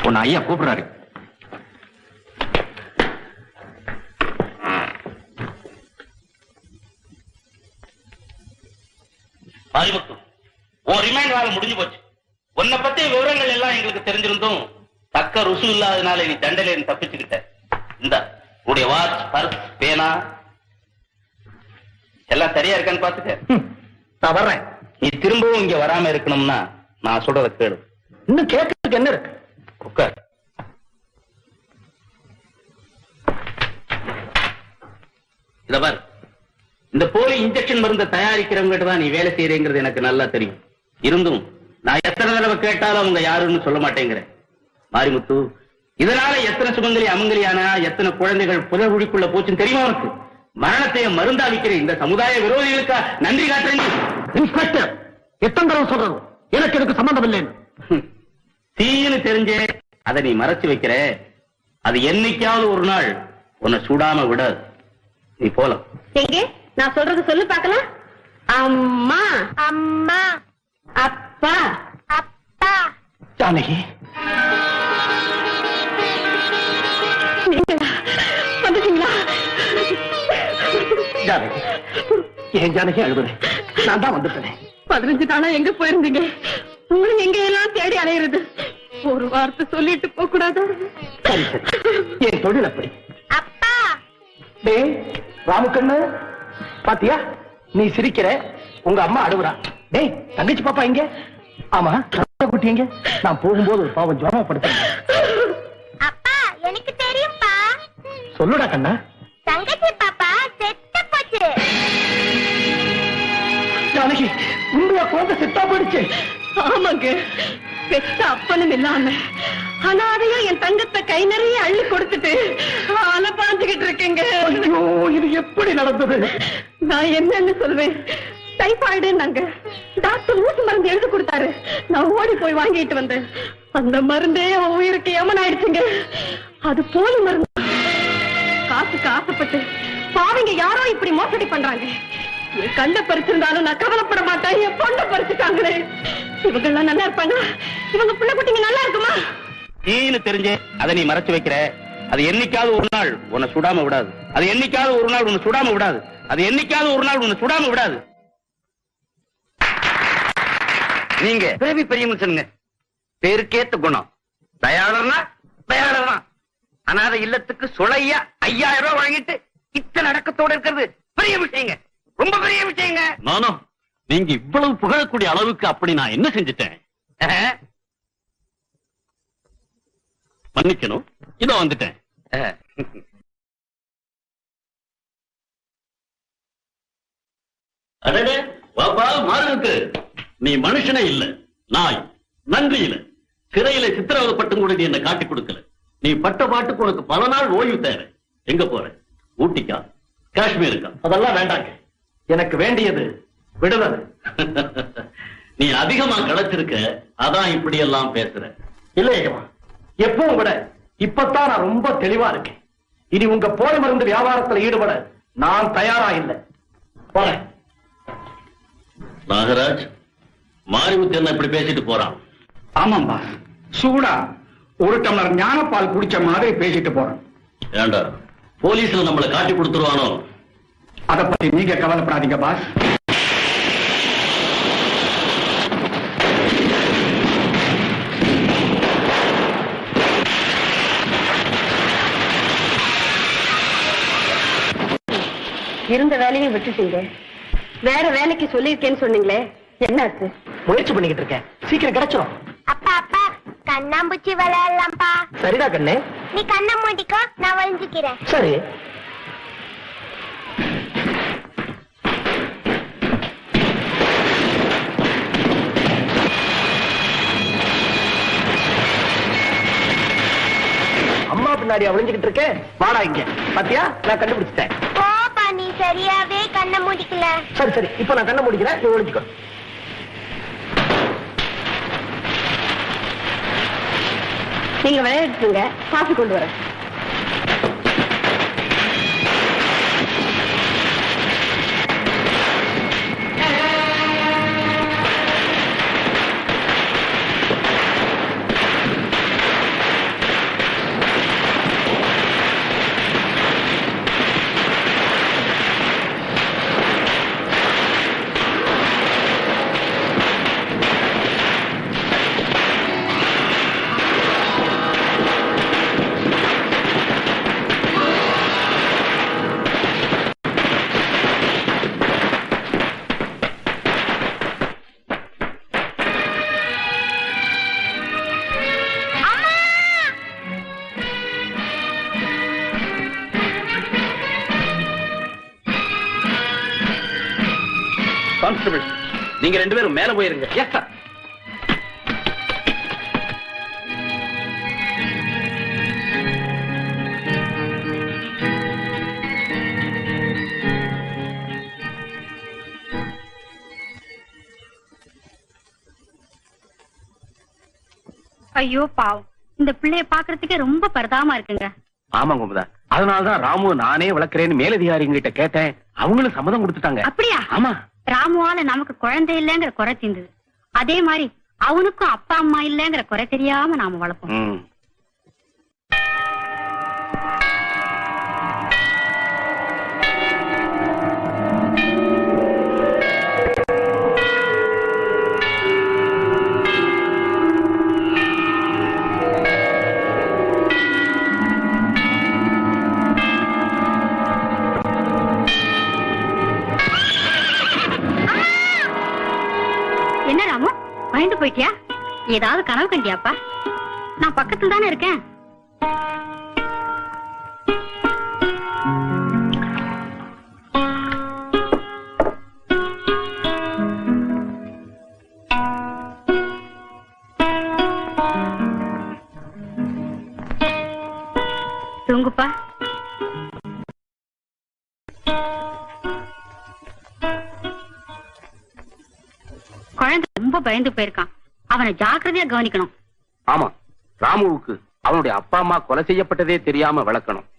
உன்னை ஐயா கூப்பிடுறாரு. மாரிமுத்து, உன் ரிமைண்ட் வேலை முடிஞ்சு போச்சு. உன்னை பத்திய விவரங்கள் எல்லாம் எங்களுக்கு தெரிஞ்சிருந்தும் தக்க ருசு இல்லாதனால நீ தண்டனை தப்பிச்சுக்கிட்ட. இந்த உடைய வாட்ச், பர்ஸ், பேனா எல்லாம் சரியா இருக்கான்னு பாத்துக்க. நான் வர்றேன். நீ திரும்பவும் இங்க வராம இருக்கணும்னா நான் சொல்றத கேளு. இன்னும் கேட்கறதுக்கு என்ன இருக்கு? உட்கார். இத பாரு, இந்த போலி இன்ஜெக்ஷன் மருந்தை தயாரிக்கிறவங்க தான் நீ வேலை செய்யறேங்கிறது எனக்கு நல்லா தெரியும். இருந்தும் நான் எத்தனை தடவை கேட்டாலும் அவங்க யாருன்னு சொல்ல மாட்டேங்கிறேன். மாரிமுத்து, இதனால எத்தனை சுமங்கலி அமங்கலியானா, எத்தனை குழந்தைகள் புதகுழிக்குள்ள போச்சுன்னு தெரியுமா உனக்கு? மரணத்தை மருந்தா விக்கிற இந்த சமுதாய விரோதிகளுக்கா நன்றி காட்டுறேன். இன்ஸ்பெக்டர், எத்தனை தடவை சொல்றது எனக்கு இதுக்கு சம்பந்தம் இல்லைன்னு? தீன்னு தெரிஞ்சே அதை நீ மறைச்சு வைக்கிற. அது என்னைக்காவது ஒரு நாள் உன்னை சுடாம விடாது. நீ போலாம். எங்க நான் சொல்றது சொல்லு பாக்கலாம். அம்மா, அம்மா, அப்பா, அப்பா. ஜானகி, வந்துட்டீங்களா? ஜானகி, ஏன் ஜானகி அழுகுறேன்? நான் தான் வந்துட்டேன். 15 நாளா எங்க போயிருந்தீங்க? உங்களை எங்க எல்லாம் தேடி அலையிறது. ஒரு வார்த்தை சொல்லிட்டு போக கூடாதா? சரி சரி, என் தொழில் அப்படி. அப்பா, டேய் ராமுக்கண்ணு, பாத்தியா நீ சிரிக்கிற, உங்க அம்மா அழுகுறா. டேய் தங்கச்சி பாப்பா இங்க. ஆமா, குட்டி எங்க? நான் போகும்போது ஒரு பாவம் ஜோரப்படுத்த. அப்பா எனக்கு தெரியும்பா. சொல்லுடா கண்ணா. தங்கச்சி பாப்பா செத்து போச்சு. ஜானகி, உண்மையா குழந்தை செத்தா போயிடுச்சு? ஆமாங்க, பெத்த அப்பனும் இல்லாம அனாதையா என் தங்கத்தை கை நிறைய அள்ளி கொடுத்துட்டு அலை பாஞ்சுகிட்டு இருக்கேங்க. ஐயோ, இது எப்படி நடந்தது? நான் என்னன்னு சொல்வேன். டைபாய்டு நாங்க டாக்டர் ஊசி மருந்து எழுதி கொடுத்தாரு. நான் ஓடி போய் வாங்கிட்டு வந்தேன். அந்த மருந்தே அவன் உயிருக்கு யமன் ஆயிடுச்சுங்க. அது போலி மருந்து. காசுக்கு ஆசைப்பட்டு பாவங்க யாரோ இப்படி மோசடி பண்றாங்க. என் கண்ணை பறிச்சிருந்தாலும் நான் கவலைப்பட மாட்டேன். என் பொண்ணை பறிச்சுட்டாங்களே. இவங்க எல்லாம் நல்லா இருப்பாங்க? இவங்க பிள்ளை குட்டிங்க நல்லா இருக்குமா? தீன்னு தெரிஞ்சே அதை நீ மறைச்சு வைக்கிற. அது என்னைக்காவது ஒரு நாள் உன்னை சுடாம விடாது. அது என்னைக்காவது ஒரு நாள் உன்னை சுடாம விடாது. அது என்னைக்காவது ஒரு நாள் உன்னை சுடாம விடாது. நீங்க பேபி பெரிய மனுஷனுங்க. பேருக்கேத்த குணம். தயாளர்னா தயாளர் தான். அனாதை இல்லத்துக்கு சுளையா 5000 ரூபாய் வழங்கிட்டு இத்தனை அடக்கத்தோடு இருக்கிறது பெரிய விஷயங்க. ரொம்ப பெரிய விஷயங்க. நானும் நீங்க இவ்வளவு புகழக்கூடிய அளவுக்கு அப்படி நான் என்ன செஞ்சுட்டேன்? மன்னிக்கணும், இதோ வந்துட்டேன். அடடே, வாப்பா மாறுக்கு. நீ மனுஷனே இல்ல, நாய். நன்றி இல்ல. சிறையில சித்திரவதைப்பட்டும் கூட நீ என்ன காட்டி கொடுக்கல. நீ பட்ட பாட்டுக்கு உனக்கு பல நாள் ஓய்வு தேவை. எங்க போற? ஊட்டிக்கா, காஷ்மீருக்கா? அதெல்லாம் வேண்டாங்க. எனக்கு வேண்டியது விடுதலை. நீ அதிகமா கிடைச்சிருக்க, அதான் இப்படி எல்லாம் பேசுற. இல்லையம்மா, எப்பவும் விட இப்பத்தான் நான் ரொம்ப தெளிவா இருக்கேன். இனி உங்க போலி மருந்து வியாபாரத்தில் ஈடுபட நான் தயாரா இல்லை. போறேன். நாகராஜ், மாரிமுத்து என்ன இப்படி பேசிட்டு போறான்? ஆமாம்பா, சூடா ஒரு டம்ளர் ஞானப்பால் குடிச்ச மாதிரி பேசிட்டு போறேன். ஏண்டா, போலீஸ்ல நம்மளை காட்டி கொடுத்துருவானோ? அதை பத்தி நீங்க கவலைப்படாதீங்க பாஸ். இருந்த வேலையை விட்டுட்டீங்க. வேற வேலைக்கு சொல்லிருக்கேன்னு சொன்னீங்களே, என்னாச்சு? முயற்சி பண்ணிக்கிட்டு இருக்கேன். சீக்கிரம் கிடைச்சிடும். அப்பா அப்பா கண்ணாம்பூச்சி விளையாடலாம்ப்பா. சரிடா கண்ணு. நீ கண்ணை மூடிக்கோ, நான் வளைஞ்சுக்கிறேன். சரி. அம்மா பின்னாடி ஒளிஞ்சுக்கிட்டு இருக்கேன். வாடா இங்க. பாத்தியா, நான் கண்டுபிடிச்சிட்டேன். போப்பா, நீ சரியாவே கண்ணை மூடிக்கல. சரி சரி, இப்ப நான் கண்ணை முடிக்கிறேன், நீ ஒளிஞ்சுக்கோ. நீங்க விளையாடுங்க, காசு கொண்டு வரேன். கான்ஸ்டபிள், நீங்க 2 பேரும் மேல போயிருங்க. Yes sir. ஐயோ பாவம், இந்த பிள்ளைய பாக்குறதுக்கே ரொம்ப பரிதாபமா இருக்குங்க. ஆமா குமுதா, அதனாலதான் ராமு நானே வளர்க்கிறேன்னு மேலதிகாரிங்க கிட்ட கேட்டேன். அவங்களும் சம்மதம் கொடுத்துட்டாங்க. அப்படியா? ஆமா. ராமுவால நமக்கு குழந்தை இல்லைங்கிற குறை தீர்ந்தது. அதே மாதிரி அவனுக்கும் அப்பா அம்மா இல்லைங்கிற குறை தெரியாம நாம வளர்ப்போம். என்ன ராமு, பயந்து போயிட்டியா? ஏதாவது கனவு கண்டியாப்பா? நான் பக்கத்துல தானே இருக்கேன். தூங்குப்பா. குழந்தை ரொம்ப பயந்து போயிருக்கான். அவனை ஜாக்கிரதையா கவனிக்கணும். ஆமா, ராமுவுக்கு அவனுடைய அப்பா அம்மா கொலை செய்யப்பட்டதே தெரியாம வளர்க்கணும்.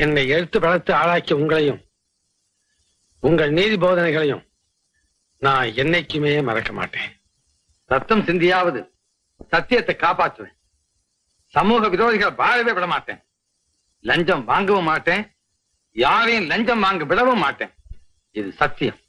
என்னை எழுத்து வளர்த்து ஆளாக்கி உங்களையும் உங்கள் நீதி போதனைகளையும் நான் என்னைக்குமே மறக்க மாட்டேன். ரத்தம் சிந்தியாவது சத்தியத்தை காப்பாற்றுவேன். சமூக விரோதிகள் வாழவே விட மாட்டேன். லஞ்சம் வாங்கவும் மாட்டேன். யாரையும் லஞ்சம் வாங்க விடவும் மாட்டேன். இது சத்தியம்.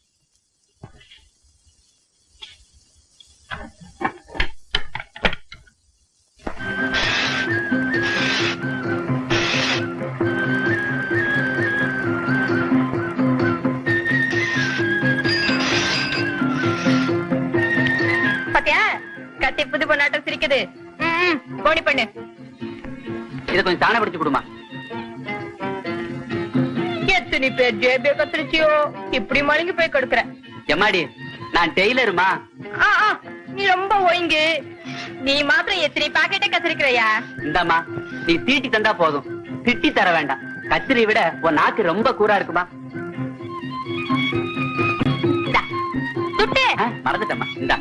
சிரிக்கிறியா? கத்தி புது பொண்ணாட்டம் சிரிக்குது. போனி பண்ணு. இதை கொஞ்சம் தானே பிடிச்சு கொடுமா. எத்தனை பேர் ஜேபே கத்திரிச்சியோ, இப்படி மழுங்கி போய் கொடுக்குற. எம்மாடி, நான் டெய்லருமா. நீ ரொம்ப ஒய்ங்கு. நீ மாத்திரம் எத்தனை பாக்கெட்டை கத்திரிக்கிறையா? இந்தாமா, நீ தீட்டி தந்தா போதும், திட்டி தர வேண்டாம். கத்திரி விட உன் நாக்கு ரொம்ப கூரா இருக்குமா. துட்டு மறந்துட்டமா. இந்தா.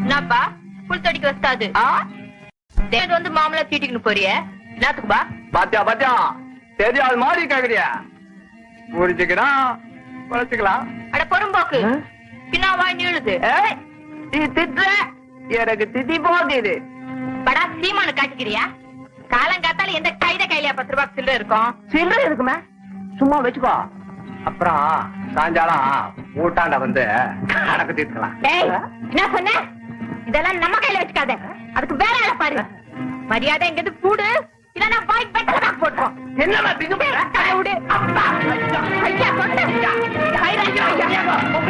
என்னப்பா புல் தடிக்க வஸ்தாது? வந்து மாமலா தீட்டிக்கணும் போறிய நாத்துக்குப்பா? பாத்தியா பாத்தியா, தெரியாது மாதிரி கேக்குறியா? புரிச்சுக்கலாம், குறைச்சுக்கலாம். அட பொறும்போக்கு, பின்னா வாய் நீளுது. திட்டுற எனக்கு திட்டி போகுது. படா சீமானு காட்டிக்கிறியா? காலங்காத்தால எந்த கைத கையில 10 ரூபாய் சில்லறை இருக்கும்? சில்லறை இருக்குமே, சும்மா வச்சுக்கோ. அப்புறம் சாயங்காலம் ஊட்டாண்ட வந்து கணக்கு தீர்க்கலாம். என்ன சொன்ன? இதெல்லாம் நம்ம கையில வச்சுக்காத, அதுக்கு வேற ஆள பாரு. மரியாதை எங்கிட்ட கூடு, இல்லன்னா வாய் பெட்டலா போட்டுரும். என்னமா பிங்கு விடு. ஐயா சொன்ன கைராஜா ஐயா,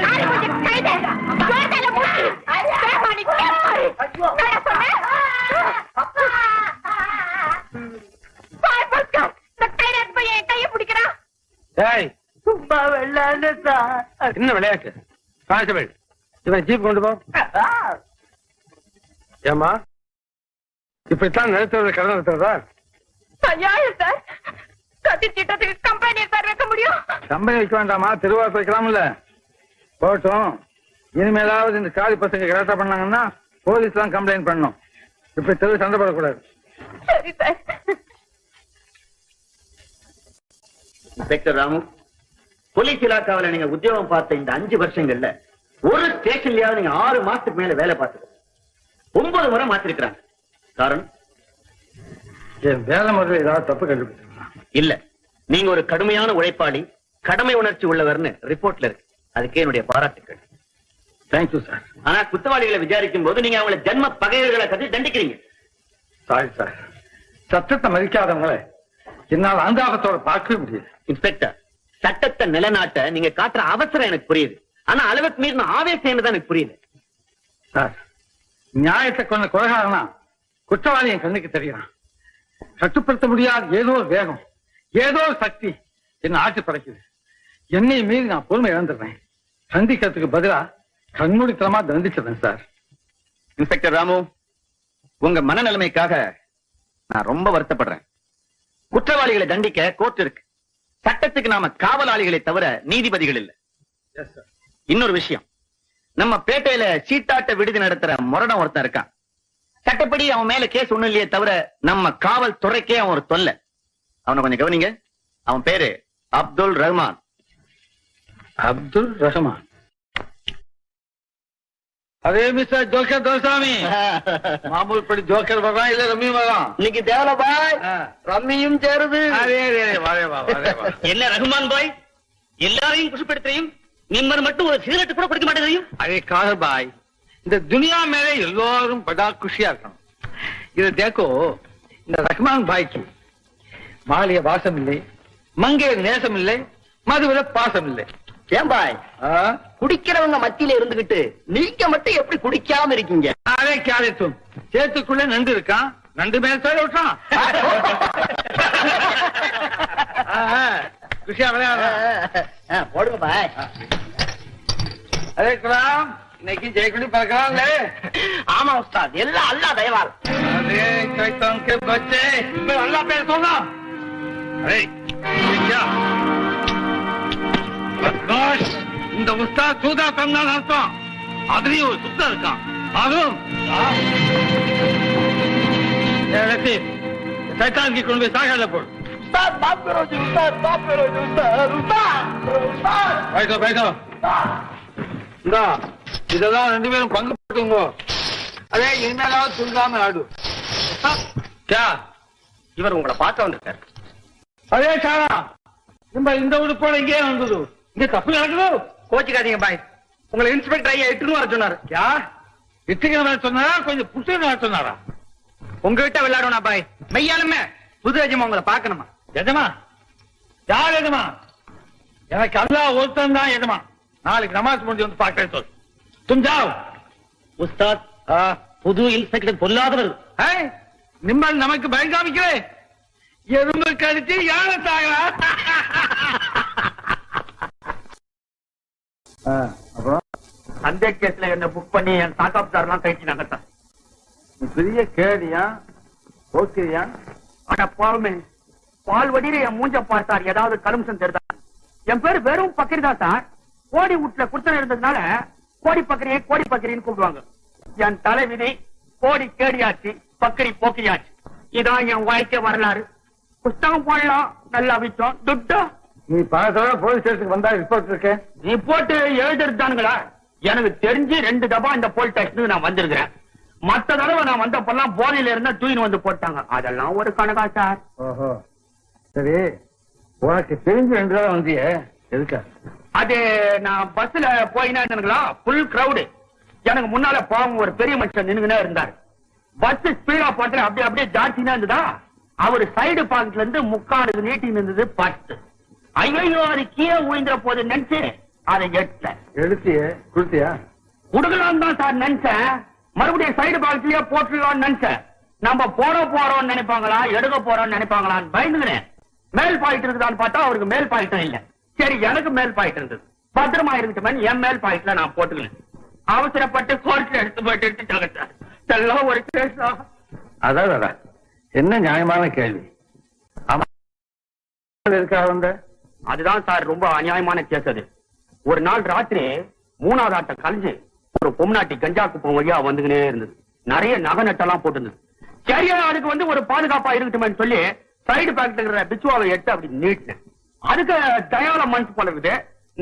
ஆளு கொஞ்சம் கைதே கோதல மூடி பேமானி கேப்பாரு. நான் சொன்னேன் பாய் பஸ்கா, இந்த கைராஜ் பையன் கையை பிடிக்கிறான். டேய், சும்மா விளையாடுதா. என்ன விளையாட்டு? கான்ஸ்டபிள், இவன் ஜீப் கொண்டு போ. ஏமா இப்படித்தான் நிறுத்துறது, கடை நிறுத்துறதா? அநியாயம் சார். கத்தி திட்டத்துக்கு கம்பெனி சார் வைக்க முடியும்? கம்பெனி வைக்க வேண்டாமா, திருவாரூர் வைக்கலாம்ல. போட்டும், இனிமேலாவது இந்த காலி பசங்க கரெக்டா பண்ணாங்கன்னா போலீஸ் தான் கம்ப்ளைண்ட் பண்ணணும். இப்படி தெரு சண்டை போடக்கூடாது. சரி சார். இன்ஸ்பெக்டர் ராமு, போலீஸ் இலாக்காவில நீங்க உத்தியோகம் பார்த்த இந்த 5 வருஷங்கள்ல ஒரு ஸ்டேஷன்லயாவது நீங்க 6 மாசத்துக்கு மேல வேலை பார்த்தது. 9 முறை மாத்திருக்கிறாங்க. காரணம்? என் வேலை முறையில் ஏதாவது தப்பு கண்டுபிடிச்சிருக்கலாம். இல்ல, நீங்க ஒரு கடுமையான உழைப்பாளி, கடமை உணர்ச்சி உள்ளவர்னு ரிப்போர்ட்ல இருக்கு. அதுக்கே என்னுடைய பாராட்டுக்கள். Thank you sir. ஆனா குற்றவாளிகளை விசாரிக்கும் போது நீங்க அவங்களை ஜென்ம பகைவர்களை கட்டி தண்டிக்கிறீங்க. சாரி சார், சட்டத்தை மதிக்காதவங்களை என்னால் அந்தாபத்தோட பார்க்கவே முடியாது. இன்ஸ்பெக்டர், சட்டத்தை நிலைநாட்ட நீங்க காட்டுற அவசரம் எனக்கு புரியுது. ஆனா அளவுக்கு மீறின ஆவேசம் தான் எனக்கு புரியுது. சார், நியாயத்தை கொண்ட கொலைகாரனா குற்றவாளி என் கண்ணுக்கு தெரியும். கட்டுப்படுத்த முடியாத ஏதோ ஒரு வேகம், ஏதோ ஒரு சக்தி என்ன ஆட்சி படைக்குது. என்னை மீறி நான் பொறுமை இழந்துடுறேன். தண்டிக்கிறதுக்கு பதிலா கண்மூடித்தனமா தண்டிச்சிடுறேன் சார். இன்ஸ்பெக்டர் ராமு, உங்க மனநிலைமைக்காக நான் ரொம்ப வருத்தப்படுறேன். குற்றவாளிகளை தண்டிக்க கோர்ட் இருக்கு. சட்டத்துக்கு நாம காவலாளிகளை தவிர நீதிபதிகள் இல்ல. இன்னொரு விஷயம், நம்ம பேட்டையில சீட்டாட்ட விடுதி நடத்துற முரடம் ஒருத்தன் இருக்கான். சட்டப்படி அவன் மேல கேஸ் ஒண்ணும் இல்லையே தவிர நம்ம காவல் துறைக்கே அவன் ஒரு தொல்லை. அவனை கொஞ்சம் கவனிங்க. அவன் பேரு அப்துல் ரஹ்மான். அப்துல் ரஹ்மான்? அதே மிஸ்டர் ஜோக்கர் தோசாமி. மாமூல் படி ஜோக்கர் வரான், இல்ல ரம்மி வரான். இன்னைக்கு தேவல பாய் ரம்மியும் சேருது. என்ன ரஹ்மான் பாய், எல்லாரையும் குஷிப்படுத்தையும் நிம்மர் மட்டும் ஒரு சிகரெட் கூட குடிக்க மாட்டேங்கையும். அதே காதர் பாய், இந்த துனியா மேலே எல்லாரும் படா குஷியா இருக்கணும். இதை தேக்கோ, இந்த ரஹ்மான் பாய்க்கு மாலிய வாசம் இல்லை, மங்கைய நேசம் இல்லை, மதுவில பாசம் இல்லை. ஏன் பாய், குடிக்கிறவங்க மத்தியில இருந்துகிட்டு நீங்க மட்டும் எப்படி குடிக்காம இருக்கீங்க? அதே கேரட்டும் சேத்துக்குள்ள நண்டு இருக்கான், நண்டு மேல தோட விட்டான். குஷியா விளையாடுறான். போடுங்க பாய். அதே குலாம், இன்னைக்கு ஜெயக்குடி பார்க்கலாம்ல? ஆமா உஸ்தாத், எல்லாம் அல்லாஹ் தயவால். அதே கைத்தம் கே பச்சே, இப்ப அல்லாஹ் பேர் சொன்னா. அரே क्या बदमाश, இந்த உஸ்தாத் சூதா தந்தான் அர்த்தம். அதுலயும் ஒரு சுத்தம் இருக்கான். அதுவும் சைத்தான் की கொண்டு போய் சாகல போடு. उस्ताद माफ करो जी, उस्ताद माफ करो जी, उस्ताद उस्ताद बैठो बैठो. இந்தா, இதெல்லாம் 2 பேரும் பங்கு போட்டுங்க. அதே இனிமேலாவது துண்டாம ஆடு. क्या இவர் உங்களை பார்க்க வந்திருக்காரு. அதே சாரா, நம்ம இந்த உடுப்போட இங்கே வந்தது. இங்க தப்பு நடக்குது. கோச்சிக்காதீங்க பாய், உங்களை இன்ஸ்பெக்டர் ஐயா இட்டுன்னு வர சொன்னாரு. யா இட்டுக்கிற சொன்னாரா, கொஞ்சம் புத்தக சொன்னாரா? உங்ககிட்ட விளையாடணும் பாய். மெய்யாலுமே புது எஜமா உங்களை பார்க்கணுமா? எஜமா யார் எதுமா? எனக்கு அல்லாஹ் ஒருத்தன் தான் எதுமா. நாளைக்கு நமாஸ் முடிஞ்சு வந்து பார்க்கிறேன் சொல். தும் ஜாவ். உஸ்தாத், புது இன்ஸ்பெக்டர் பொல்லாதவர். நிம்மல் நமக்கு பயம் காமிக்கிறே. எறும்பு கடிச்சு யானை சாகலா? அப்புறம் சந்தே கேஸ்ல என்ன புக் பண்ணி என் சாக்காப்தாரெல்லாம் கைட்டினாங்க சார். பெரிய கேடியா ஓகேயா? ஆனா போமே பால் வடியில என் மூஞ்ச பார்த்தார் ஏதாவது கரும்சம் தெரிதா? என் பேரு வெறும் பக்கரி தான் சார். கோடி வீட்டுல குடுத்தன இருந்ததுனால கோடி பக்கரின்னு கூப்பிடுவாங்க. என் தலைவிதி கோடி கேடியாச்சு, பக்கரி போக்கியாச்சு. இதான் என் வாழ்க்கை வரலாறு. புஸ்தகம் போடலாம், நல்லா விட்டோம். துட்டா நீ பல போலீஸ் ஸ்டேஷனுக்கு வந்தா ரிப்போர்ட் இருக்கேன். நீ போட்டு எழுதிருந்தானுங்களா? எனக்கு தெரிஞ்சு 2 தபா இந்த போலீஸ் ஸ்டேஷனுக்கு நான் வந்திருக்கிறேன். மத்த தடவை நான் வந்தப்பெல்லாம் போதையில இருந்தா தூயின் வந்து போட்டாங்க. அதெல்லாம் ஒரு கணக்கா சார். ஓஹோ, சரி. உனக்கு தெரிஞ்சு 2 தடவை வந்தியே, எதுக்கா? அது நான் பஸ்ல போயினா புல் கிரௌடு. எனக்கு முன்னால பாவம் ஒரு பெரிய மனுஷன் நின்னுங்கனே இருந்தாரு. பஸ் ஸ்பீடா போட்டு அப்படியே ஜாஸ்தினா இருந்ததா. அவரு சைடு பாக்கெட்ல இருந்து முக்காடு நீட்டி இருந்தது பத்து. ஐயோ, அது கீழே உயின்ற போது நினைச்சு அதை எடுத்தியே கொடுத்தியா? குடுக்கலாம் தான் சார் நினைச்சேன். மறுபடியும் சைடு பாக்கெட்லயே போட்டுடலாம்னு நினைச்சேன். நம்ம போறோம்னு நினைப்பாங்களா, எடுக்க போறோம்னு நினைப்பாங்களான்னு பயந்துக்கிறேன். மேல் பாயிண்ட் இருக்குதான்னு பார்த்தா அவருக்கு மேல் பாயிண்ட்டும் இல்ல. சரி, எனக்கு மேல் பாயிண்ட் இருந்தது. பத்திரமா இருக்கட்டுமே என் மேல் பாயிண்ட்ல நான் போட்டுக்கிறேன். அவசரப்பட்டு கோர்ட்ல எடுத்து போயிட்டு எடுத்துட்டாங்க சார். இதெல்லாம் ஒரு கேஸ். அதான் என்ன நியாயமான கேள்வி. ஆமா, இருக்கா வந்த? அதுதான் சார் ரொம்ப அநியாயமான கேஸ். அது ஒரு நாள் ராத்திரி 3வது ஆட்டம் கழிஞ்சு ஒரு பொம்நாட்டி கஞ்சா குப்பம் வழியா வந்துகினே இருந்தது. நிறைய நகை நட்டெல்லாம் போட்டுருந்தது. சரியா, அதுக்கு வந்து ஒரு பாதுகாப்பா இருக்கட்டுமே சொல்லி சைடு பாக்கெட் இருக்கிற பிச்சுவாவை எடுத்து அப்படி நீட்டினேன். அதுக்கு தயால மனசு போல இருக்குது.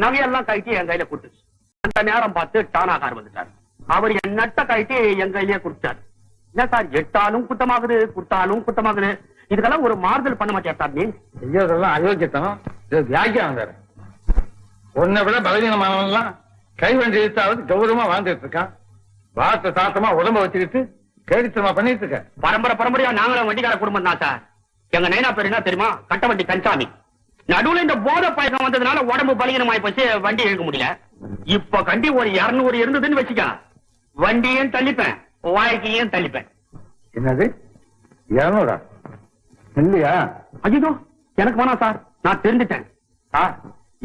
நகையெல்லாம் கைட்டி என் கையில கொடுத்துச்சு. அந்த நேரம் பார்த்து டானாகார் வந்துட்டார். அவர் என் நட்ட கைட்டி என் கையிலேயே கொடுத்தாரு. என்ன சார், எட்டாலும் குத்தமாகுது, குத்தாலும் குத்தமாகுது. இதுக்கெல்லாம் ஒரு மாறுதல் பண்ண மாட்டேன் சார். நீ ஐயோதெல்லாம் அயோக்கியத்தனம். இது வியாக்கியம் வேற. உன்னை விட பலவீனமானவன்லாம் கைவண்டி இழுத்தாவது கௌரவமா வாழ்ந்துட்டு இருக்கான். வார்த்தை சாத்தமா உடம்ப வச்சுக்கிட்டு கேடித்தனமா பண்ணிட்டு இருக்க. பரம்பரையா நாங்களும் வண்டிக்கார குடும்பம் தான் சார். எங்க நைனா பேர் என்ன தெரியுமா? கட்டவண்டி கஞ்சாமி. நடுவுல இந்த போதை பழக்கம் வந்ததுனால உடம்பு பலகீனமாயி போச்சு, வண்டி இழுக்க முடியல. இப்ப கண்டி ஒரு 200 இருந்ததுன்னு வச்சுக்க, வண்டியும் தள்ளிப்பேன், வாழ்க்கையும் தள்ளிப்பேன். என்னது 200 இல்லையா? ஐயோ, எனக்கு வேணாம் சார், நான் தெரிஞ்சுட்டேன் சார்.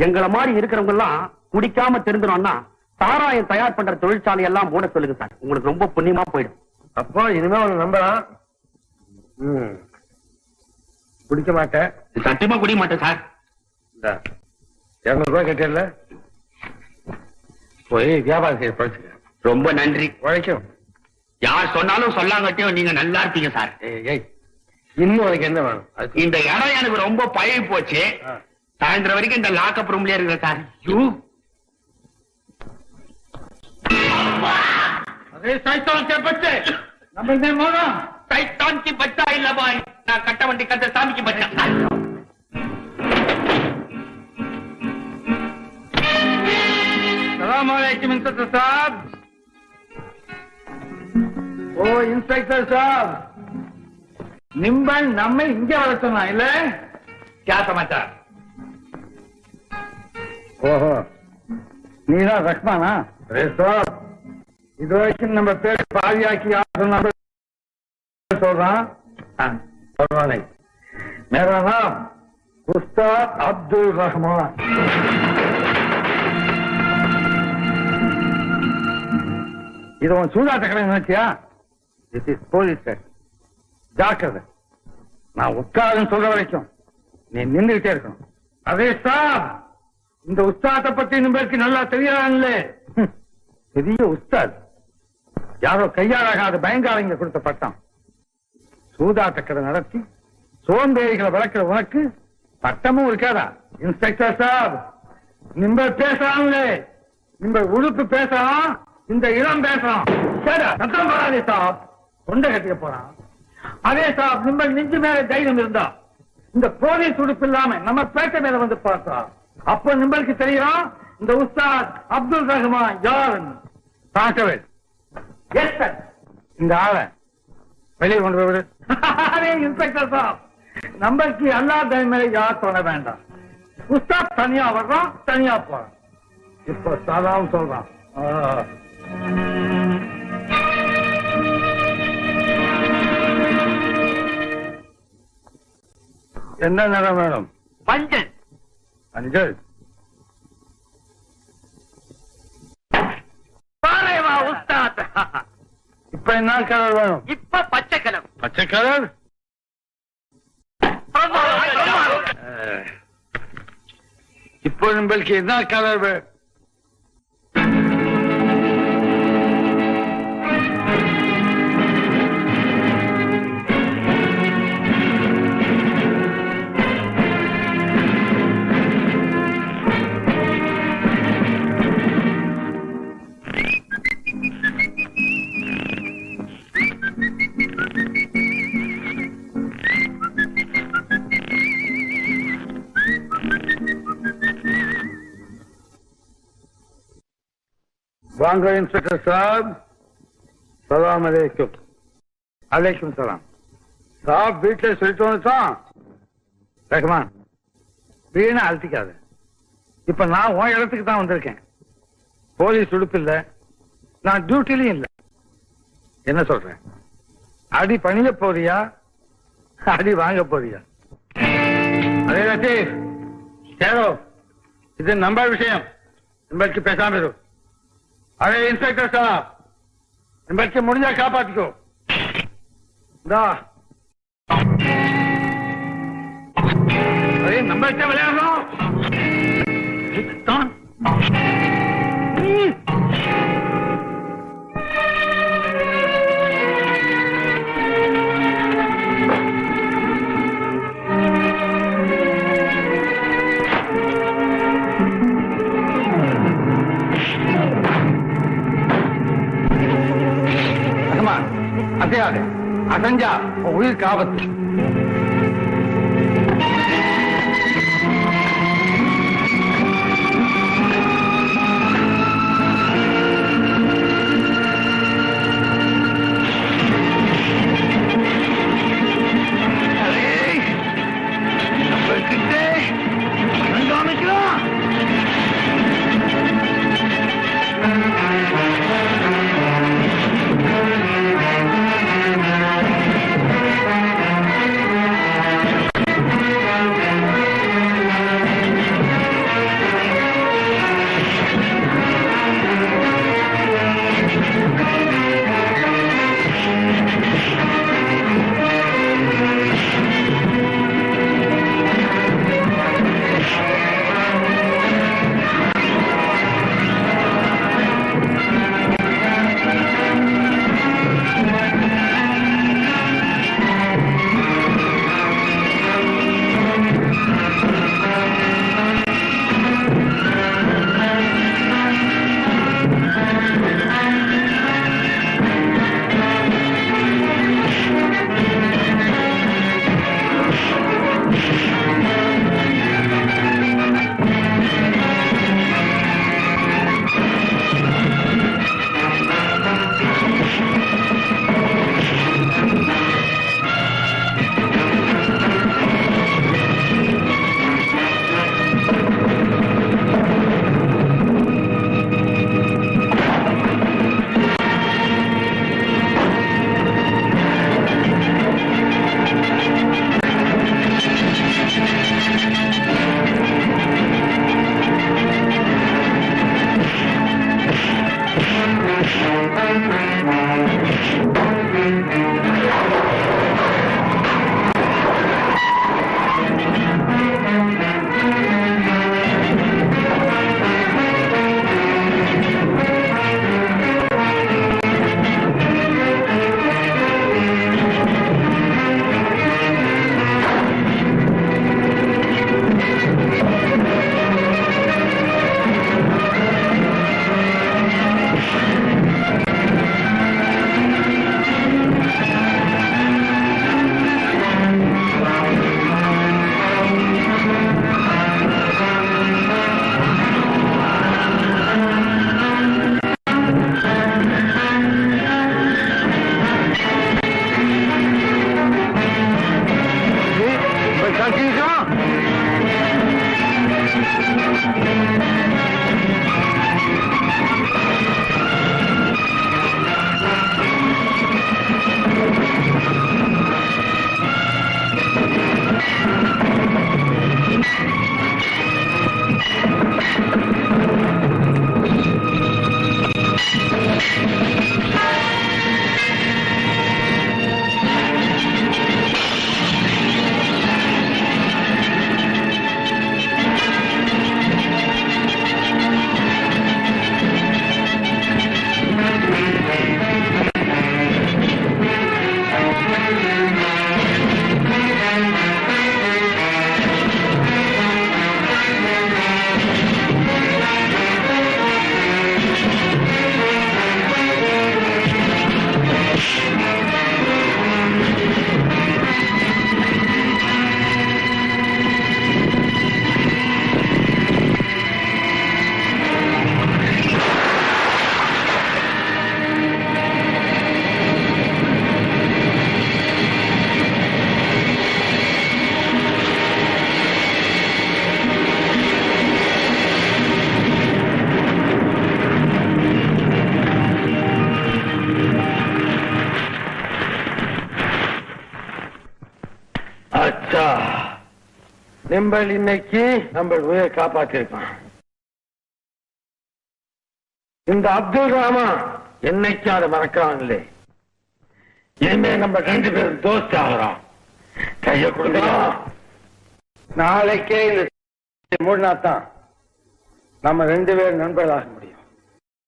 எங்களை மாதிரி இருக்கிறவங்க எல்லாம் குடிக்காம தெரிஞ்சிடணும்னா சாராயம் தயார் பண்ற தொழிற்சாலை எல்லாம் மூட சொல்லுங்க சார். உங்களுக்கு ரொம்ப புண்ணியமா போயிடும். அப்போ இனிமே உனக்கு நம்பலாம். குடிக்க மாட்டேன், சத்தியமா குடிக்க மாட்டேன் சார். 200 ரூபாய் கேட்டல, போய் வியாபாரம் செய்ய பழச்சுக்க. ரொம்ப நன்றி. உழைக்கும். யார் சொன்னாலும் சொல்லாங்கட்டியும் நீங்க நல்லா இருப்பீங்க சார். இன்னும் உனக்கு என்ன வேணும்? இந்த இடம் எனக்கு ரொம்ப பழகி போச்சு. சாயந்தரம் வரைக்கும் இந்த லாக்அப் ரூம்லயே இருக்கிற சார். சைத்தான் கே பச்சே, நம்ம இந்த மோனா சைத்தான் கி பச்சா இல்ல பாய், நான் கட்ட வண்டி கட்ட சாமிக்கு பச்சா. சலாம் அலைக்கும் இன்ஸ்பெக்டர் சாப். ஓ இன்ஸ்பெக்டர் சாப், நிம்பன் நம்மை இங்க வர சொன்னா இல்ல? क्या समाचार? ஓஹோ, நீதான் ரஹ்மானா? சாப், இது வரைக்கும் நம்ம பேர் பாதியாக்கி யார் சொன்ன சொல்றான். பரவாயில்லை. மேரா நாம் உஸ்தாத் அப்துல் ரஹ்மான். இது உன் சூதாட்ட கடை நினைச்சியா? This is police. ஜாக்கிரதை, நான் உட்காருன்னு சொல்ற வரைக்கும் நீ நின்றுகிட்டே இருக்கணும். அதே சார், இந்த உஸ்தாத்தை பத்தி பேருக்கு நல்லா தெரியாதுல்ல? பெரிய உஸ்தாத், யாரோ கையாளாகாத பயங்காரங்க கொடுத்த பட்டம். சூதாட்ட கடை நடத்தி சோம்பேறிகளை வளர்க்கிற உனக்கு பட்டமும் இருக்காதா? இன்ஸ்பெக்டர் சார், நிம்ப பேசலாம்லே, நிம்ப உடுப்பு பேசலாம், இந்த இளம் பேசலாம். சத்தம் போறாதே சாப், தொண்டை கட்டிக்க போறான். அதே சாப், நிம்ப நெஞ்சு மேல தைரியம் இருந்தா இந்த போலீஸ் உடுப்பு இல்லாம நம்ம பேட்டை மேல வந்து பார்த்தா அப்ப நிம்பளுக்கு தெரியும் இந்த உஸ்தாத் அப்துல் ரஹ்மான் யாருன்னு. கான்ஸ்டபிள், எஸ் சார், இந்த ஆளை வெளியே கொண்டு போய். இன்ஸ்பெக்டர் சாப், நம்பருக்கு எல்லா டைம் மேல யார் தோண வேண்டாம். உஸ்தாத் தனியா வர்றான், தனியா போறான். இப்ப சாதாவும் சொல்றான். என்ன நிறம் வேணும்? மஞ்சள். மஞ்சள். பாரேவா உஸ்தாத். இப்ப என்ன கலர் வேணும்? இப்ப பச்சை கலர். பச்சை கலர். இப்போ நம்மளுக்கு என்ன கலர் வேணும்? वांगो इंस्पेक्टर साहब, सलाम अलैकुम. अलैकुम सलाम. साहब வீட்டில் சொல்லிட்டு வந்துட்டான். ரஹ்மான், வீணா அழுத்திக்காத. இப்ப நான் உன் இடத்துக்கு தான் வந்திருக்கேன். போலீஸ் உடுப்பு இல்ல, நான் டியூட்டிலையும் இல்ல. என்ன சொல்றேன்? அடி பணிய போறியா, அடி வாங்க போறியா? அதே லத்தீப், சேரோ, இது நம்ம விஷயம். நம்மளுக்கு பேசாம இரு. अरे इंस्पेक्टर साहब, बच्चे मुड़िया कापात को दा. अरे नंबर क्या बजा रहा हूँ? அசையாதே, அசஞ்சா உயிருக்கு ஆபத்து. நிம்பல் இன்னைக்கு நம்ம உயிரை காப்பாத்திருக்கான். இந்த அப்துல் ரஹ்மான் என்னைக்கு அதை மறக்கிறான் இல்லை. இனிமே நம்ம 2 பேரும் தோஸ்து ஆகிறோம். கைய கொடுக்கலாம். நாளைக்கே இந்த மூடினாத்தான் நம்ம 2 பேரும் நண்பர்களாக முடியும்.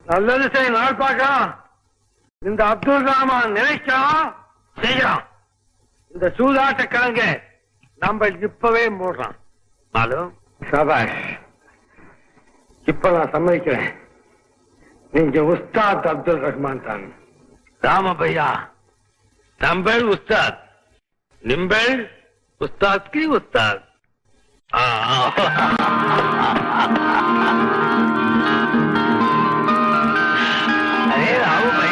நல்லது செய்ய நாள் பார்க்கலாம். இந்த அப்துல் ரஹ்மான் நினைச்சான் செய்யறான். இந்த சூதாட்ட கலங்க நம்ம இப்பவே மூடுறான். மாலும் சபாஷ். இப்ப நான் சம்மதிக்கிறேன். நீங்க உஸ்தாத் அப்துல் ரஹ்மான் தான். ராமபையா நம்பல் உஸ்தாத், நிம்பல் உஸ்தாத் கி உஸ்தாத். அரே ராமபையா